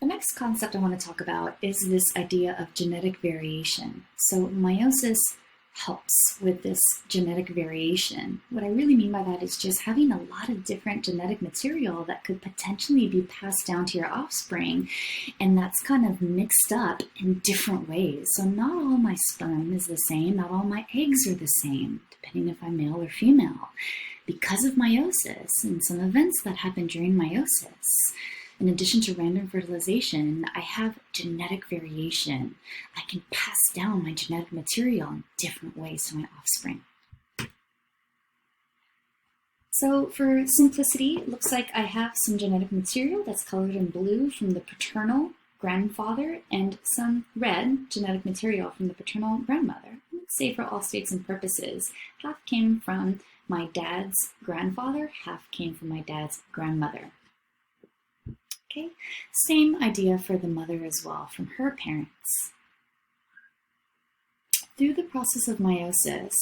The next concept I want to talk about is this idea of genetic variation. So meiosis helps with this genetic variation. What I really mean by that is just having a lot of different genetic material that could potentially be passed down to your offspring, and that's kind of mixed up in different ways. So not all my sperm is the same, not all my eggs are the same, depending if I'm male or female, because of meiosis and some events that happen during meiosis. In addition to random fertilization, I have genetic variation. I can pass down my genetic material in different ways to my offspring. So for simplicity, it looks like I have some genetic material that's colored in blue from the paternal grandfather and some red genetic material from the paternal grandmother. Let's say for all states and purposes, half came from my dad's grandfather, half came from my dad's grandmother. Okay, same idea for the mother as well, from her parents. Through the process of meiosis,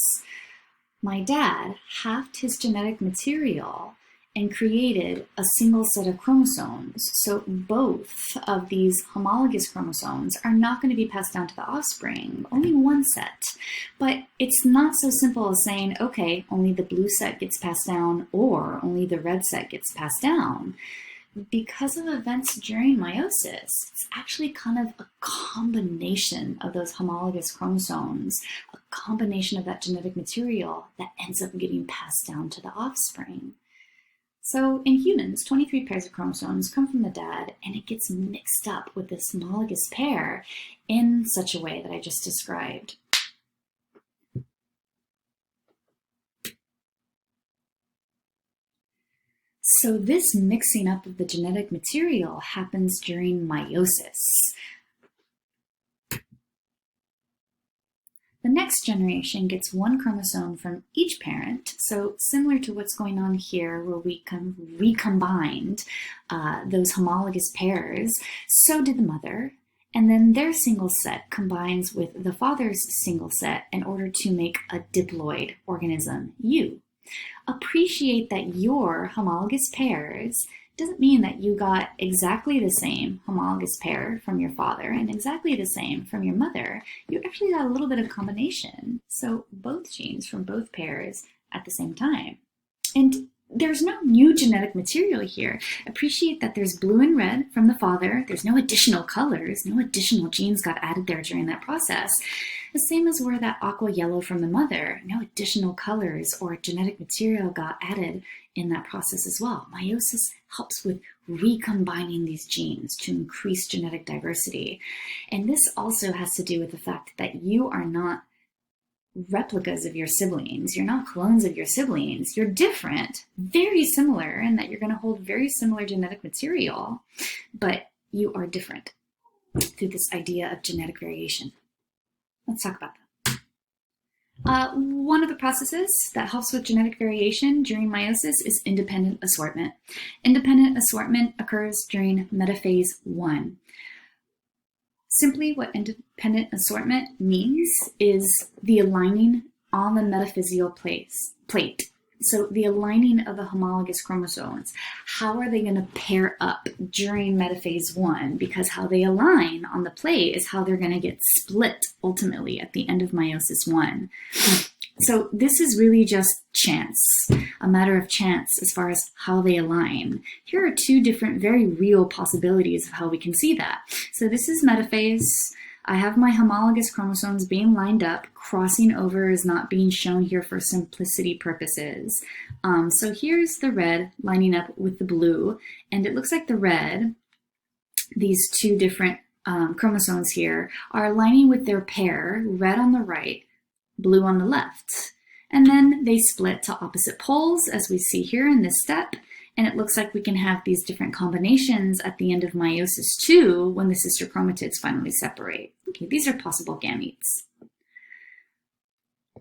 my dad halved his genetic material and created a single set of chromosomes. So both of these homologous chromosomes are not going to be passed down to the offspring, only one set. But it's not so simple as saying, okay, only the blue set gets passed down or only the red set gets passed down. Because of events during meiosis, it's actually kind of a combination of those homologous chromosomes, a combination of that genetic material that ends up getting passed down to the offspring. So in humans, 23 pairs of chromosomes come from the dad, and it gets mixed up with this homologous pair in such a way that I just described. So this mixing up of the genetic material happens during meiosis. The next generation gets one chromosome from each parent. So similar to what's going on here, where we recombined those homologous pairs, so did the mother. And then their single set combines with the father's single set in order to make a diploid organism, you. Appreciate that your homologous pairs doesn't mean that you got exactly the same homologous pair from your father and exactly the same from your mother. You actually got a little bit of combination. So both genes from both pairs at the same time. And there's no new genetic material here. Appreciate that there's blue and red from the father. There's no additional colors, no additional genes got added there during that process. The same as where that aqua yellow from the mother, no additional colors or genetic material got added in that process as well. Meiosis helps with recombining these genes to increase genetic diversity. And this also has to do with the fact that you are not replicas of your siblings. You're not clones of your siblings. You're different, very similar in that you're going to hold very similar genetic material, but you are different through this idea of genetic variation. Let's talk about that. One of the processes that helps with genetic variation during meiosis is independent assortment. Independent assortment occurs during Metaphase 1. Simply what independent assortment means is the aligning on the metaphyseal plate. So the aligning of the homologous chromosomes. How are they going to pair up during Metaphase 1? Because how they align on the plate is how they're going to get split ultimately at the end of meiosis 1. So this is really just chance, a matter of chance as far as how they align. Here are two different, very real possibilities of how we can see that. So this is metaphase. I have my homologous chromosomes being lined up. Crossing over is not being shown here for simplicity purposes. So here's the red lining up with the blue, and it looks like the red, these two different chromosomes here, are aligning with their pair, red on the right, blue on the left. And then they split to opposite poles, as we see here in this step. And it looks like we can have these different combinations at the end of meiosis 2 when the sister chromatids finally separate. Okay, these are possible gametes.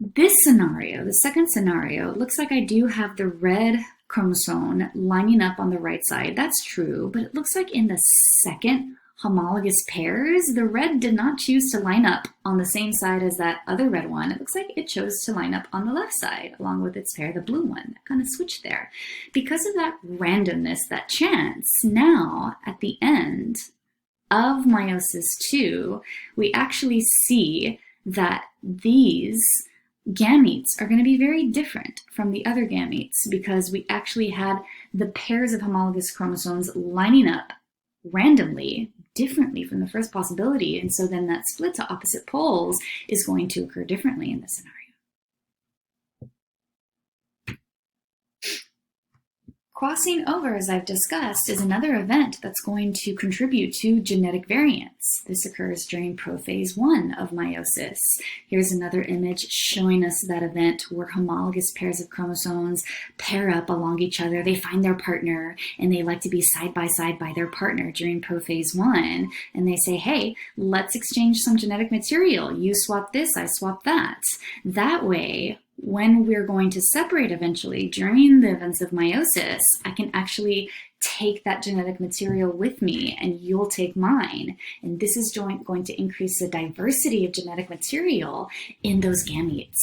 This scenario, the second scenario, looks like I do have the red chromosome lining up on the right side. That's true, but it looks like in the second homologous pairs, the red did not choose to line up on the same side as that other red one. It looks like it chose to line up on the left side along with its pair, the blue one. It kind of switched there. Because of that randomness, that chance, now at the end of meiosis II, we actually see that these gametes are going to be very different from the other gametes because we actually had the pairs of homologous chromosomes lining up randomly, differently from the first possibility. And so then that split to opposite poles is going to occur differently in this scenario. Crossing over, as I've discussed, is another event that's going to contribute to genetic variance. This occurs during prophase 1 of meiosis. Here's another image showing us that event where homologous pairs of chromosomes pair up along each other. They find their partner, and they like to be side by their partner during prophase 1. And they say, hey, let's exchange some genetic material. You swap this, I swap that. That way, when we're going to separate eventually during the events of meiosis, I can actually take that genetic material with me and you'll take mine. And this is going to increase the diversity of genetic material in those gametes.